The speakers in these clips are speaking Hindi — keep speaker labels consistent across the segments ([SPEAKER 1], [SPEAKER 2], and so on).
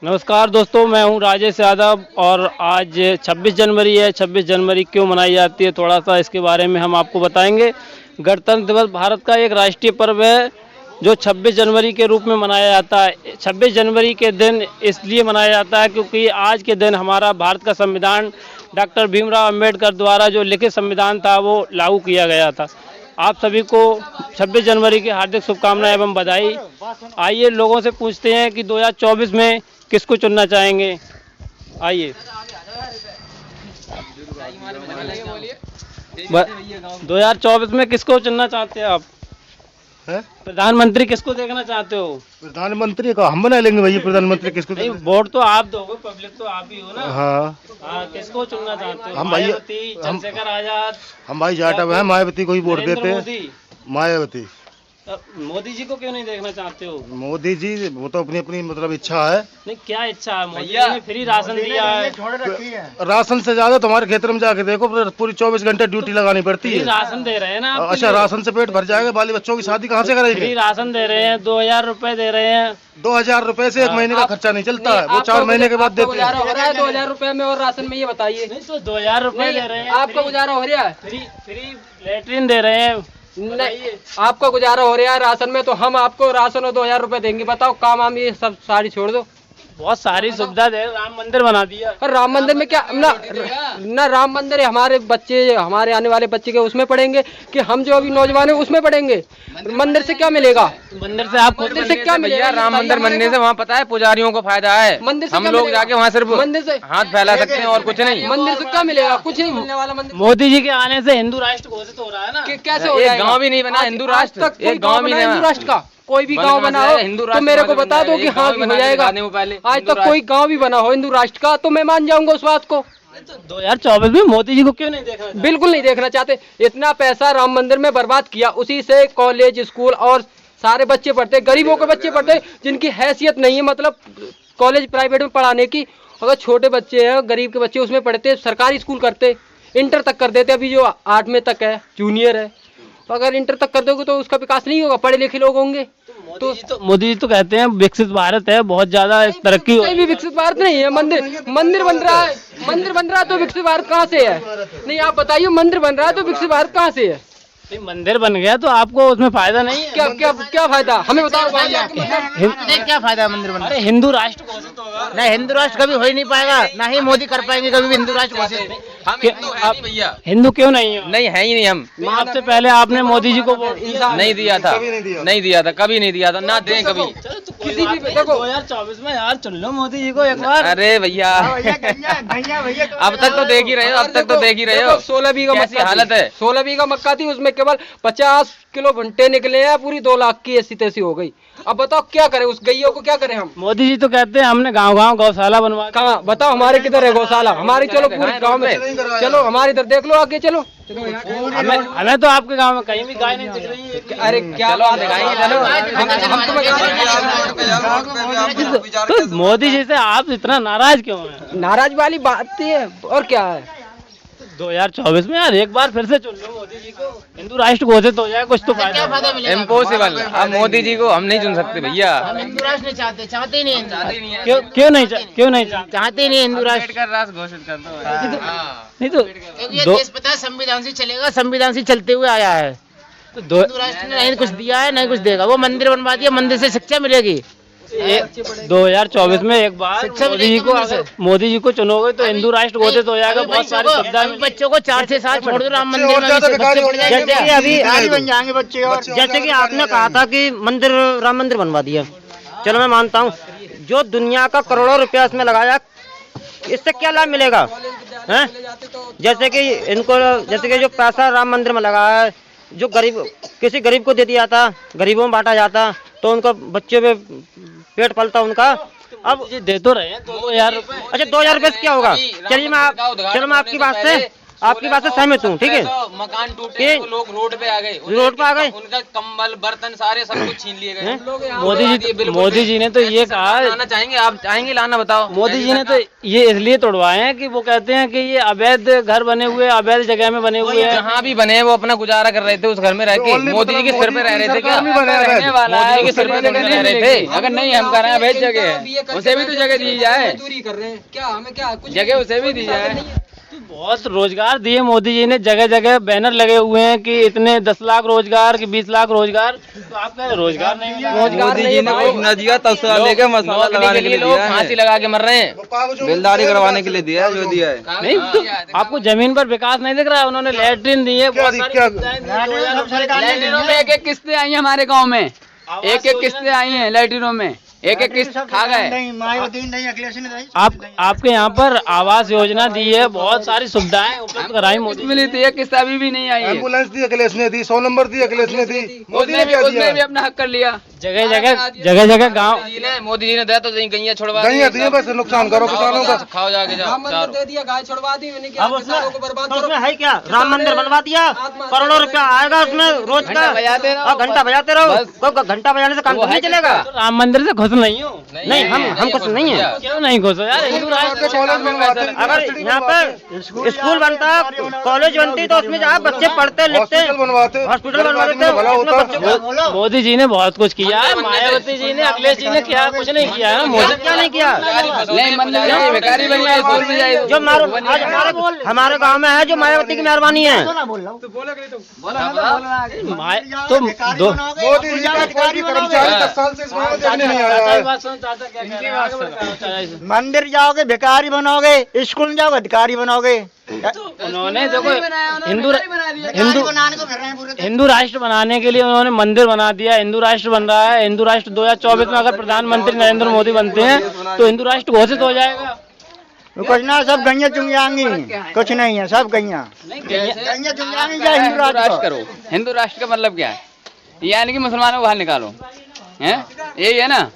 [SPEAKER 1] नमस्कार दोस्तों, मैं हूं राजेश यादव और आज 26 जनवरी है। 26 जनवरी क्यों मनाई जाती है, थोड़ा सा इसके बारे में हम आपको बताएंगे। गणतंत्र दिवस भारत का एक राष्ट्रीय पर्व है जो 26 जनवरी के रूप में मनाया जाता है। 26 जनवरी के दिन इसलिए मनाया जाता है क्योंकि आज के दिन हमारा भारत का संविधान डॉक्टर भीमराव अंबेडकर द्वारा जो लिखित संविधान था वो लागू किया गया था। आप सभी को 26 जनवरी की हार्दिक शुभकामनाएं एवं बधाई। आइए लोगों से पूछते हैं कि 2024 में किसको चुनना चाहेंगे। आइए 2024 में किसको चुनना चाहते हैं आप? प्रधानमंत्री किसको देखना चाहते हो?
[SPEAKER 2] प्रधानमंत्री का हम बना लेंगे भैया। प्रधानमंत्री किसको?
[SPEAKER 1] नहीं, वोट तो आप दोगे, पब्लिक तो आप ही हो ना।
[SPEAKER 2] हाँ,
[SPEAKER 1] किसको चुनना चाहते हो?
[SPEAKER 2] हम भैया
[SPEAKER 1] मायावती, चंद्रशेखर आजाद?
[SPEAKER 2] हम भाई जाटव हैं, मायावती को ही वोट
[SPEAKER 1] नरेंद्र
[SPEAKER 2] देते हैं।
[SPEAKER 1] मोदी?
[SPEAKER 2] मायावती।
[SPEAKER 1] मोदी जी को क्यों नहीं देखना चाहते हो?
[SPEAKER 2] मोदी जी वो तो अपनी अपनी मतलब इच्छा है।
[SPEAKER 1] नहीं, क्या इच्छा है? मोदी जी ने फ्री राशन दिया है।
[SPEAKER 2] राशन से ज्यादा तुम्हारे खेतर में जाके देखो, पूरी 24 घंटे ड्यूटी लगानी पड़ती
[SPEAKER 1] फ्री
[SPEAKER 2] है।
[SPEAKER 1] राशन दे रहे हैं ना?
[SPEAKER 2] अच्छा, राशन से पेट भर जाएगा? बाली बच्चों की शादी कहाँ से
[SPEAKER 1] फ्री
[SPEAKER 2] करेंगे?
[SPEAKER 1] राशन दे रहे हैं, 2000 रुपए दे रहे हैं।
[SPEAKER 2] 2000 रुपए से एक महीने का खर्चा नहीं चलता है, वो 4 महीने के बाद देते हैं।
[SPEAKER 3] 2000 रुपए में और राशन में, ये बताइए।
[SPEAKER 1] नहीं तो 2000 रुपए दे रहे हैं।
[SPEAKER 3] आपका गुजारा हो रहा है?
[SPEAKER 1] फ्री लेटरिन दे रहे हैं।
[SPEAKER 3] नहीं, आपका गुजारा हो रहा है राशन में, तो हम आपको राशन और 2000 रुपए देंगे। बताओ, काम आम ये सब सारी छोड़ दो।
[SPEAKER 1] बहुत सारी सुविधा दे, राम मंदिर बना दिया।
[SPEAKER 3] और राम मंदिर में क्या ना राम मंदिर है, हमारे बच्चे, हमारे आने वाले बच्चे के उसमें पढ़ेंगे कि हम जो अभी नौजवान है उसमें पढ़ेंगे? मंदिर से क्या मिलेगा?
[SPEAKER 1] मंदिर से आप
[SPEAKER 3] मंदिर से क्या मिलेगा?
[SPEAKER 4] राम मंदिर बनने से वहाँ पता है पुजारियों को फायदा है।
[SPEAKER 3] मंदिर से
[SPEAKER 4] हम
[SPEAKER 3] क्या
[SPEAKER 4] लोग
[SPEAKER 3] मिलेगा?
[SPEAKER 4] जाके वहाँ सिर्फ
[SPEAKER 3] मंदिर से
[SPEAKER 4] हाथ फैला सकते हैं और कुछ नहीं।
[SPEAKER 3] मंदिर से क्या मिलेगा? कुछ नहीं मिलने वाला। मंदिर
[SPEAKER 1] मोदी जी के आने से हिंदू राष्ट्र घोषित हो रहा है ना।
[SPEAKER 3] कैसे हो
[SPEAKER 4] एक
[SPEAKER 3] जाएगा?
[SPEAKER 4] गांव भी नहीं बना हिंदू राष्ट्र,
[SPEAKER 3] तक कोई
[SPEAKER 4] एक गांव भी नहीं
[SPEAKER 3] हिंदू
[SPEAKER 4] बना।
[SPEAKER 3] राष्ट्र का कोई भी
[SPEAKER 4] बन
[SPEAKER 3] गांव
[SPEAKER 4] कहाँ
[SPEAKER 3] बना
[SPEAKER 4] से
[SPEAKER 3] हो
[SPEAKER 4] है? हिंदू
[SPEAKER 3] तो
[SPEAKER 4] राष्ट्र
[SPEAKER 3] मेरे को
[SPEAKER 4] बन
[SPEAKER 3] बता दो
[SPEAKER 4] जाए,
[SPEAKER 3] कि
[SPEAKER 4] एक
[SPEAKER 3] हाँ
[SPEAKER 4] गांव
[SPEAKER 3] भी
[SPEAKER 4] भी
[SPEAKER 3] हो
[SPEAKER 4] बना के
[SPEAKER 3] जाएगा।
[SPEAKER 4] दिखा दें वो पहले।
[SPEAKER 3] आज
[SPEAKER 4] हिंदू
[SPEAKER 3] तक कोई गांव भी बना हो हिंदू राष्ट्र का तो मैं मान जाऊंगा उस बात को।
[SPEAKER 1] तो 2024 में मोदी जी को क्यों नहीं देखना चाहते?
[SPEAKER 3] बिल्कुल नहीं देखना चाहते। इतना पैसा राम मंदिर में बर्बाद किया, उसी से कॉलेज स्कूल और सारे बच्चे पढ़ते, गरीबों के बच्चे पढ़ते जिनकी हैसियत नहीं है, मतलब कॉलेज प्राइवेट में पढ़ाने की। अगर छोटे बच्चे हैं, गरीब के बच्चे उसमें पढ़ते, सरकारी स्कूल करते, इंटर तक कर देते। अभी जो 8वें तक है, जूनियर है, अगर इंटर तक कर दोगे तो उसका विकास नहीं होगा, पढ़े लिखे लोग होंगे।
[SPEAKER 1] मोदी जी तो कहते हैं विकसित भारत है, बहुत ज्यादा तरक्की हो।
[SPEAKER 3] कहीं भी विकसित भारत नहीं है। मंदिर बन रहा है, मंदिर बन रहा है तो विकसित भारत कहाँ से है? नहीं, आप बताइए, मंदिर बन रहा है तो विकसित भारत कहाँ से है?
[SPEAKER 1] नहीं, मंदिर बन गया तो आपको उसमें फायदा नहीं है?
[SPEAKER 3] क्या क्या क्या फायदा हमें बताओ भाई।
[SPEAKER 4] क्या फायदा है मंदिर बनने?
[SPEAKER 1] अरे हिंदू राष्ट्र घोषित होगा।
[SPEAKER 4] नहीं, हिंदू राष्ट्र कभी हो ही नहीं पाएगा, ना ही मोदी कर पाएंगे कभी भी हिंदू राष्ट्र घोषित। हम हिंदू है नहीं भैया।
[SPEAKER 1] हिंदू क्यों नहीं हो?
[SPEAKER 4] नहीं है ही नहीं हम।
[SPEAKER 1] आपसे पहले आपने मोदी जी को वोट दिया?
[SPEAKER 4] नहीं दिया था, नहीं दिया था, कभी नहीं दिया था, ना दें कभी।
[SPEAKER 3] किसी भी देखो
[SPEAKER 1] 2024 में यार चुन लो मोदी जी को एक बार।
[SPEAKER 4] अरे भैया अब तक तो देख ही रहे हो, अब तक तो देख ही रहे हो
[SPEAKER 3] 16 बीघा
[SPEAKER 4] कैसी
[SPEAKER 3] मक्का
[SPEAKER 4] हालत है।
[SPEAKER 3] 16 बीघा मक्का थी, उसमें केवल 50 किलो भुट्टे निकले हैं, पूरी 2 लाख की ऐसी तैसी हो गई। अब बताओ क्या करें, उस गैयों को क्या करें हम?
[SPEAKER 1] मोदी जी तो कहते हैं हमने गांव-गांव गौशाला बनवा।
[SPEAKER 3] कहाँ बताओ, हमारे किधर है गौशाला? हमारी चलो पूरे गांव में, चलो हमारी इधर देख लो, आगे चलो।
[SPEAKER 1] हमें तो आपके गांव में कहीं भी गाय नहीं दिख रही है।
[SPEAKER 3] अरे क्या बात दिखाएंगे, चलो हम
[SPEAKER 1] तो मोदी जी से आप इतना नाराज क्यों हैं?
[SPEAKER 3] नाराज वाली बात है और क्या है?
[SPEAKER 1] 2024 में यार एक बार फिर से चुन लो मोदी जी को, हिंदू राष्ट्र घोषित हो जाए, कुछ तो फायदा।
[SPEAKER 4] इम्पॉसिबल। अब मोदी जी को हम नहीं चुन सकते भैया।
[SPEAKER 5] हम हिंदू राष्ट्र नहीं चाहते, चाहते ही नहीं,
[SPEAKER 1] क्यों नहीं चाहते?
[SPEAKER 5] चाहते ही नहीं हिंदू राष्ट्र।
[SPEAKER 4] राष्ट्र घोषित कर दो।
[SPEAKER 1] नहीं तो
[SPEAKER 5] क्योंकि ये देश पता है संविधान से चलेगा, संविधान से चलते हुए आया है।
[SPEAKER 1] तो
[SPEAKER 5] हिंदू राष्ट्र ने नहीं कुछ दिया है, नहीं कुछ देगा। वो मंदिर बनवा दिया, मंदिर से शिक्षा मिलेगी।
[SPEAKER 1] 2024 में एक बार
[SPEAKER 5] शिक्षा
[SPEAKER 1] मोदी जी को चुनोगे तो हिंदू राष्ट्र घोषित हो जाएगा, बहुत सारी सुविधा।
[SPEAKER 5] बच्चों को 4 से 7 छोड़ दो, राम मंदिर में बच्चे पढ़ जाएंगे।
[SPEAKER 6] जैसे कि अभी बन जाएंगे बच्चे, और जैसे कि आपने कहा था कि मंदिर, राम मंदिर बनवा दिया, चलो मैं मानता हूँ, जो दुनिया का करोड़ों रुपया इसमें लगाया, इससे क्या लाभ मिलेगा? हैं? जैसे कि इनको, जैसे कि जो पैसा राम मंदिर में लगा है, जो गरीब, किसी गरीब को दे दिया था, गरीबों में बांटा जाता तो उनका बच्चों पे पेट पलता उनका। अब
[SPEAKER 1] दे तो रहे हैं 2000 रुपए।
[SPEAKER 6] अच्छा, 2000 रुपये से क्या होगा? चलिए मैं आपकी बात से आपकी बात से सहमत हूँ, ठीक है।
[SPEAKER 4] मकान टूटे,
[SPEAKER 6] कि
[SPEAKER 4] तो लोग रोड पे आ गए,
[SPEAKER 6] रोड पे आ गए,
[SPEAKER 4] उनका कंबल बर्तन सारे सब कुछ छीन लिए गए।
[SPEAKER 1] मोदी जी ने तो ये कहा,
[SPEAKER 4] लाना चाहेंगे, आप चाहेंगे लाना, बताओ।
[SPEAKER 1] मोदी जी ने तो ये इसलिए तोड़वाए हैं कि वो कहते हैं कि ये अवैध घर बने हुए, अवैध जगह में बने हुए हैं।
[SPEAKER 4] जहाँ भी बने वो अपना गुजारा कर रहे थे उस घर में रह के। मोदी जी के सिर पे रह रहे थे क्या? रहने वाला है कि सिर पे रह रहे थे? अगर नहीं हम कर रहे हैं अवैध जगह, उसे भी तो जगह दी जाए,
[SPEAKER 3] कर रहे हैं क्या, हमें क्या कुछ
[SPEAKER 4] जगह उसे भी दी जाए।
[SPEAKER 1] बहुत रोजगार दिए मोदी जी ने, जगह जगह बैनर लगे हुए हैं कि इतने 10 लाख रोजगार कि 20 लाख रोजगार। तो आप कह रहे रोजगार नहीं मिला?
[SPEAKER 3] रोजगार नहीं है भाई।
[SPEAKER 4] नदिया तब से लेके मसाला लगाने के लिए लोग फांसी लगा के मर रहे हैं, बेलदारी करवाने के लिए दिया है, जो दिया है।
[SPEAKER 1] नहीं तो आपको जमीन पर विकास नहीं दिख रहा है? उन्होंने लैट्रिन दी है, बहुत सारी
[SPEAKER 7] लैट्रिनों में एक किस्तें आई हैं हमारे गांव में, एक किस्तें आई हैं लैट्रिनों में, एक किस्त खा गए।
[SPEAKER 1] आपके यहाँ पर आवास योजना दी है, बहुत सारी सुविधाएं उपलब्ध कराई मोदी
[SPEAKER 7] मिली थी, एक किस्त अभी भी नहीं आई है।
[SPEAKER 2] एम्बुलेंस दी अखिलेश ने दी, 100 नंबर दी अखिलेश ने दी, मोदी ने क्या
[SPEAKER 7] उसने भी
[SPEAKER 2] दिया?
[SPEAKER 7] अपना हक कर लिया।
[SPEAKER 1] जगह जगह गाँव।
[SPEAKER 4] मोदी जी ने दिया तो गैया छुड़वा
[SPEAKER 2] गैया दिए, बस नुकसान करो किसानों का।
[SPEAKER 4] खाओ जाके जाओ।
[SPEAKER 3] राम मंदिर दे दिया, गाय छुड़वा दी, मैंने क्या
[SPEAKER 6] अब उसमें
[SPEAKER 3] किसानों को बर्बाद
[SPEAKER 6] तो
[SPEAKER 3] करो।
[SPEAKER 6] उसमें है क्या? राम मंदिर बनवा दिया, करोड़ों रुपया आएगा उसमें रोज का,
[SPEAKER 7] घंटा बजाते रहो,
[SPEAKER 6] और घंटा बजाते रहो। कोई घंटा बजाने से काम तो नहीं चलेगा।
[SPEAKER 1] राम मंदिर से खुश नहीं हो?
[SPEAKER 6] नहीं, हम कुछ नहीं है।
[SPEAKER 1] क्यों नहीं खुश हो यार? हिंदू राष्ट्र
[SPEAKER 2] कॉलेज बनवाते,
[SPEAKER 6] अगर यहाँ पर स्कूल बनता, कॉलेज बनती, तो उसमें जहाँ बच्चे पढ़ते लिखते,
[SPEAKER 2] हॉस्पिटल बनवाते,
[SPEAKER 6] हॉस्पिटल बनवाते,
[SPEAKER 2] भला
[SPEAKER 6] उसमें
[SPEAKER 2] होता।
[SPEAKER 6] बच्चों को
[SPEAKER 1] मोदी जी ने बहुत कुछ किया है, मायावती जी ने, अखिलेश जी ने क्या कुछ नहीं किया है? मोदी
[SPEAKER 6] क्या नहीं किया?
[SPEAKER 7] नहीं मंदिर में भिखारी बन गए, स्कूल में जाए।
[SPEAKER 6] जो आज हमारे गांव में है, जो मायावती की मेहरबानी है।
[SPEAKER 1] तो
[SPEAKER 2] मोदी जी का कोई भी कर्मचारी 10 साल से इस गाँव में देखने नहीं आया है।
[SPEAKER 8] मंदिर जाओगे भिखारी बनोगे, स्कूल में जाओगे अधिकारी बनोगे।
[SPEAKER 1] उन्होंने देखो हिंदू राष्ट्र बनाने के लिए उन्होंने मंदिर बना दिया, हिंदू राष्ट्र बन रहा है। हिंदू राष्ट्र 2024 में अगर प्रधानमंत्री नरेंद्र मोदी बनते हैं तो हिंदू राष्ट्र घोषित हो जाएगा।
[SPEAKER 8] कुछ ना, सब गैया चुन जाएंगी, कुछ नहीं है, सब गैया गैया चुन जाएंगी। क्या हिंदू राष्ट्र
[SPEAKER 7] करो? हिंदू राष्ट्र का मतलब क्या है? यानी कि मुसलमानों को बाहर निकालो, हैं? यही है ना।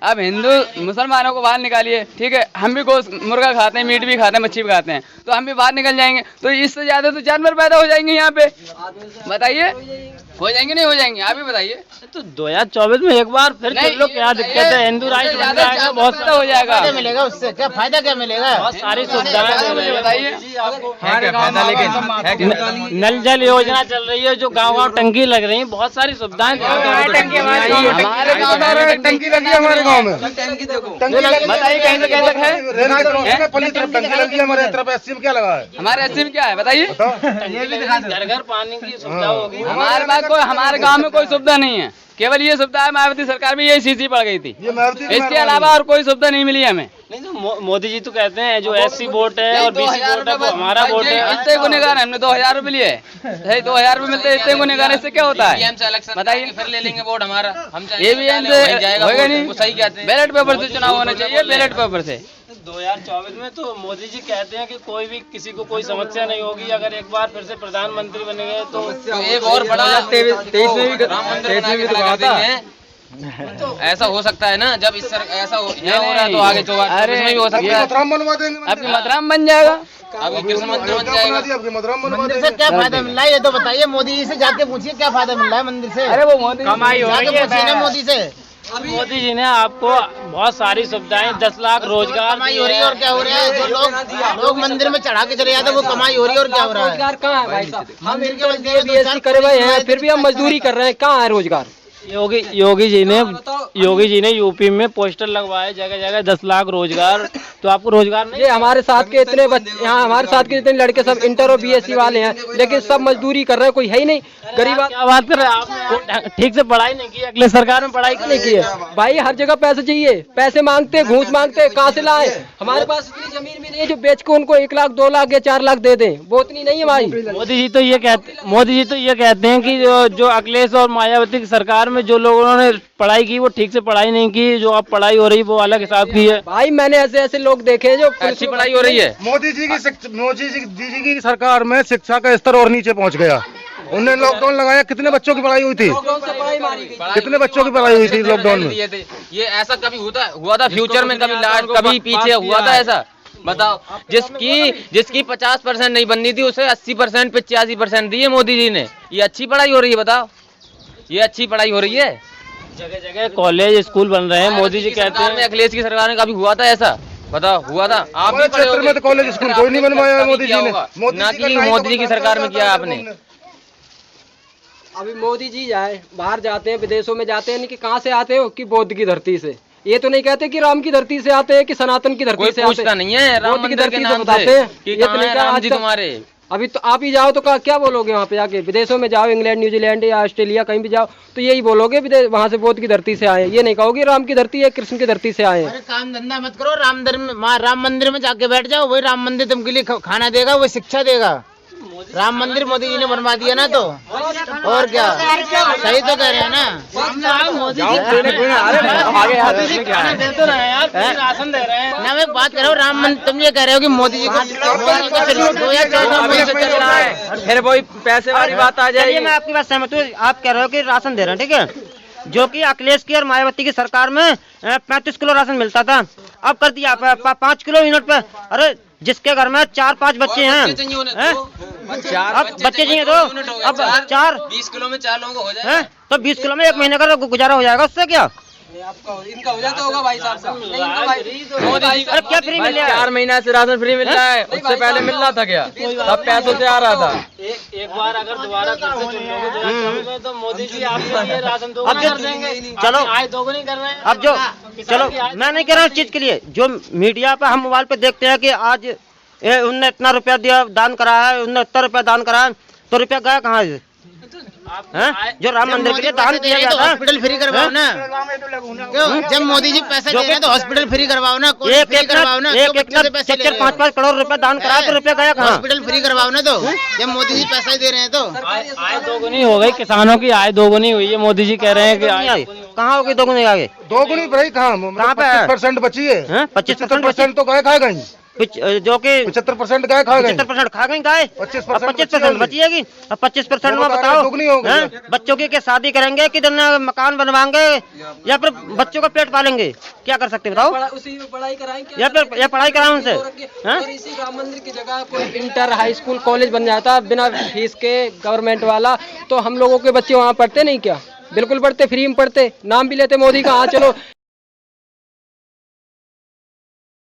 [SPEAKER 7] अब हिंदू मुसलमानों को बाहर निकालिए, ठीक है, हम भी गोश्त मुर्गा खाते हैं, मीट भी खाते हैं, मच्छी भी खाते हैं, तो हम भी बाहर निकल जाएंगे, तो इससे ज्यादा तो जानवर पैदा हो जाएंगे यहाँ पे। बताइए, हो जाएंगे नहीं हो जाएंगे? आप ही बताइए।
[SPEAKER 1] तो 2024 में एक बार फिर
[SPEAKER 7] नहीं,
[SPEAKER 1] लोग क्या दिक्कत है? हिंदू राष्ट्र बन जाएगा, बहुत
[SPEAKER 7] फायदा हो जाएगा।
[SPEAKER 4] मिलेगा उससे, क्या फायदा क्या मिलेगा?
[SPEAKER 1] बहुत सारी सुविधाएं मिल रही है।
[SPEAKER 7] बताइए।
[SPEAKER 1] नल जल योजना चल रही है, जो गांव-गांव टंकी लग रही है, बहुत सारी सुविधाएं।
[SPEAKER 7] हमारे गाँव में
[SPEAKER 2] टंकी लगी है, हमारे गाँव में
[SPEAKER 7] बताइए कहीं से कहीं तक है?
[SPEAKER 2] पल्ली तरफ टंकी लगी है, हमारे तरफ 80 में क्या लगा है?
[SPEAKER 7] हमारे 80 में क्या है बताइए?
[SPEAKER 1] घर घर पानी की सुविधा होगी।
[SPEAKER 7] हमारे पास कोई, हमारे गांव में कोई सुविधा नहीं है, केवल ये सुविधा है मायावती सरकार में, यही सीसी पड़ गई थी,
[SPEAKER 2] ये मायावती की
[SPEAKER 7] इसके अलावा और कोई सुविधा नहीं मिली हमें।
[SPEAKER 1] नहीं तो मोदी जी तो कहते हैं जो एससी वोट है और बीसी वोट है वो हमारा वोट है।
[SPEAKER 7] इतने गुनेगार हमने 2000 रुपए लिए, 2000 रुपए मिलते, इतने गुनेगार, इससे क्या होता है? बताइए।
[SPEAKER 4] फिर ले लेंगे वोट हमारा, हम
[SPEAKER 7] ईवीएम से होगा नहीं,
[SPEAKER 4] सही कहते हैं।
[SPEAKER 7] बैलेट पेपर से चुनाव होना चाहिए, बैलेट पेपर से।
[SPEAKER 1] 2024 में तो मोदी जी कहते हैं कि कोई भी किसी को कोई समस्या नहीं होगी अगर एक बार फिर से प्रधानमंत्री बने गए तो।
[SPEAKER 4] एक और बड़ा 23 में भी राम मंदिर बना के खड़ा कर देंगे। ऐसा हो सकता है ना, जब इस ऐसा यहाँ हो रहा है तो आगे तो इसमें भी हो सकता है।
[SPEAKER 2] मथुराम बनवा देंगे,
[SPEAKER 7] आपकी मथुराम बन जाएगा,
[SPEAKER 4] अभी कृष्ण मंदिर बन जाएगा।
[SPEAKER 2] आपके मथुराम बनवा
[SPEAKER 4] मंदिर से
[SPEAKER 2] देंगे।
[SPEAKER 4] क्या फायदा मिल रहा है ये तो बताइए। मोदी जी से जाके पूछिए क्या फायदा मिल रहा है मंदिर से।
[SPEAKER 7] अरे वो मोदी
[SPEAKER 1] कमाई हो रही
[SPEAKER 4] जाके
[SPEAKER 1] है।
[SPEAKER 4] पूछिए ना मोदी से।
[SPEAKER 1] मोदी जी ने आपको बहुत सारी सुविधाएं, 10 लाख रोजगार
[SPEAKER 4] कमाई हो रही है और क्या हो रहा है? जो लोग मंदिर में चढ़ा के चले जाते हैं वो कमाई हो रही है और क्या हो रहा है?
[SPEAKER 3] रोजगार कहाँ है भाई साहब? हम
[SPEAKER 4] मंदिर
[SPEAKER 3] इनके
[SPEAKER 4] के
[SPEAKER 3] बदले बीएससी करे हुए हैं, फिर भी हम मजदूरी कर रहे हैं, कहाँ है रोजगार?
[SPEAKER 1] योगी जी ने यूपी में पोस्टर लगवाए जगह जगह 10 लाख रोजगार। तो आपको रोजगार नहीं?
[SPEAKER 3] ये हमारे साथ के इतने बच्चे, यहाँ हमारे साथ के जितने लड़के सब इंटर और बीएससी वाले हैं, लेकिन सब मजदूरी कर रहे हैं, कोई है ही नहीं। गरीब
[SPEAKER 1] क्या बात कर रहे हैं आप? ठीक से पढ़ाई नहीं की, अगले सरकार में पढ़ाई
[SPEAKER 3] नहीं की है भाई। हर जगह पैसे चाहिए, पैसे मांगते हैं, घूस मांगते हैं, कहाँ से लाए? हमारे पास इतनी जमीन भी नहीं है जो बेच के उनको 1 लाख 2 लाख या 4 लाख दे दें, वो इतनी नहीं है भाई।
[SPEAKER 1] मोदी जी तो ये कहते हैं कि जो अखिलेश और मायावती की सरकार में जो लोगों ने पढ़ाई की वो ठीक से पढ़ाई नहीं की, जो अब पढ़ाई हो रही वो अलग हिसाब की है।
[SPEAKER 3] भाई मैंने ऐसे लोग देखे हैं जो
[SPEAKER 7] अच्छी पढ़ाई हो रही है।
[SPEAKER 2] मोदी जी की सरकार में शिक्षा का स्तर और नीचे पहुंच गया। उन्होंने लॉकडाउन लगाया, कितने बच्चों की पढ़ाई हुई थी? कितने बच्चों की पढ़ाई हुई थी लॉकडाउन में?
[SPEAKER 4] ये ऐसा कभी हुआ था फ्यूचर में? कभी पीछे हुआ था ऐसा? बताओ, जिसकी 50% नहीं बननी थी उसे 80% 85% दिए मोदी जी ने। ये अच्छी पढ़ाई हो रही है? बताओ, ये अच्छी पढ़ाई हो रही है?
[SPEAKER 1] जगह जगह कॉलेज स्कूल बन रहे हैं, मोदी जी कहते हैं।
[SPEAKER 4] अखिलेश की सरकार में कभी हुआ था ऐसा? बताओ, हुआ था? आप भी
[SPEAKER 2] क्षेत्र में तो कॉलेज स्कूल कोई नहीं बनवाया है मोदी जी ने।
[SPEAKER 4] ना कि मोदी जी की सरकार में किया आपने।
[SPEAKER 3] अभी मोदी जी जाए, बाहर जाते हैं, विदेशों में जाते हैं, नहीं कि कहाँ से आते हो कि बौद्ध की धरती से। ये तो नहीं कहते कि राम की धरती से आते हैं कि सनातन की धरती से आते हैं।
[SPEAKER 4] पूछता नहीं है राम मंदिर के नाम
[SPEAKER 3] बताते हैं
[SPEAKER 4] कि
[SPEAKER 3] ये तो
[SPEAKER 4] कहाँ
[SPEAKER 3] नहीं
[SPEAKER 4] है
[SPEAKER 3] कहा
[SPEAKER 4] राम
[SPEAKER 3] आज
[SPEAKER 4] जी
[SPEAKER 3] तक।
[SPEAKER 4] तुम्हारे।
[SPEAKER 3] अभी तो आप ही जाओ तो क्या बोलोगे वहाँ पे जाके? विदेशों में जाओ, इंग्लैंड, न्यूजीलैंड या ऑस्ट्रेलिया कहीं भी जाओ तो यही बोलोगे विदेश वहाँ से बौद्ध की धरती से आए। ये नहीं कहोगे राम की धरती है, कृष्ण की धरती से आए हैं।
[SPEAKER 5] अरे काम धंधा मत करो, राम मंदिर में जाके बैठ जाओ, वही राम मंदिर तुमके लिए खाना देगा, वही शिक्षा देगा। राम मंदिर मोदी जी ने बनवा दिया ना, तो और क्या? सही तो कह रहे हैं ना। मोदी जी खाना देते रहे यार, राशन दे रहे हैं ना। मैं बात कर रहा हूँ राम मंदिर, तुम ये कह रहे हो कि मोदी जी को 2014 से चल रहा है,
[SPEAKER 4] फिर वही पैसे वाली बात आ
[SPEAKER 6] चलिए मैं आपकी बात सहमत हूँ। आप कह रहे हो कि राशन दे रहे हैं, ठीक है, जो कि अखिलेश की और मायावती की सरकार में 35 किलो राशन मिलता था, अब कर दिया 5 किलो यूनिट पे। अरे जिसके घर में 4-5 बच्चे हैं, अब बच्चे चाहिए तो अब
[SPEAKER 4] 20 किलो में 4 लोगों को हो
[SPEAKER 6] हैं, तो 20 किलो में 1 महीने का गुजारा हो जाएगा, उससे क्या?
[SPEAKER 3] इनका हो जाता होगा भाई साहब।
[SPEAKER 6] अरे क्या फ्री मिल रहा है?
[SPEAKER 4] 4 महीना से राशन फ्री मिल रहा है, उससे पहले मिल रहा था क्या? सब पैसों से आ रहा था।
[SPEAKER 1] एक बार अगर दोबारा फिर से चुन लोगे 2024 में तो मोदी जी आपको ये राशन दोगुना
[SPEAKER 6] अब जो
[SPEAKER 1] कर देंगे।
[SPEAKER 6] चलो
[SPEAKER 1] आय दोगुनी कर रहे हैं।
[SPEAKER 6] अब जो चलो मैं नहीं कह रहा हूँ इस चीज के लिए, जो मीडिया पे हम मोबाइल पे देखते हैं कि आज उनने इतना रुपया दिया, दान करा है, उनने इतना रुपया दान करा है, तो रुपया गया कहाँ है? जो राम मंदिर के लिए दान किया गया था,
[SPEAKER 5] हॉस्पिटल फ्री करवाओ ना। क्यों? जब मोदी जी पैसा दे रहे हैं तो हॉस्पिटल फ्री करवाओ ना, कोई फ्री करवाओ ना। क्यों बच्चों से पैसे ले रहे हो?
[SPEAKER 6] 4-5 करोड़ रुपया दान करा तो रुपया गया कहाँ?
[SPEAKER 5] हॉस्पिटल फ्री करवाओ ना, तो जब मोदी जी पैसा ही दे रहे हैं तो।
[SPEAKER 1] आय दोगुनी हो गई, किसानों की आय दोगुनी हुई है। मोदी जी कह रहे हैं कि आय
[SPEAKER 6] कहाँ होगी दोगुनी? आगे
[SPEAKER 2] दोगुनी भाई कहाँ
[SPEAKER 6] पे है?
[SPEAKER 2] 25% बची है।
[SPEAKER 6] 25%
[SPEAKER 2] तो गाय खा गई,
[SPEAKER 6] जो कि
[SPEAKER 2] 75% गाय खा गई,
[SPEAKER 6] 75% खा गई गाय,
[SPEAKER 2] 25%
[SPEAKER 6] बची है। अब 25% में
[SPEAKER 2] तो
[SPEAKER 6] बताओ
[SPEAKER 2] दुगनी हो गई।
[SPEAKER 6] बच्चों की क्या शादी करेंगे, किधर मकान बनवाएंगे, या फिर बच्चों का पेट पालेंगे? क्या कर सकते बताओ?
[SPEAKER 3] उसी में पढ़ाई कराएं
[SPEAKER 6] या फिर या पढ़ाई कराएं उनसे?
[SPEAKER 3] और इसी राम मंदिर की जगह कोई इंटर, हाई स्कूल, कॉलेज बन जाता बिना फीस के, गवर्नमेंट वाला, तो हम लोगों के बच्चे वहाँ पढ़ते नहीं क्या? बिल्कुल पढ़ते, फ्री में पढ़ते, नाम भी लेते मोदी का। हाँ चलो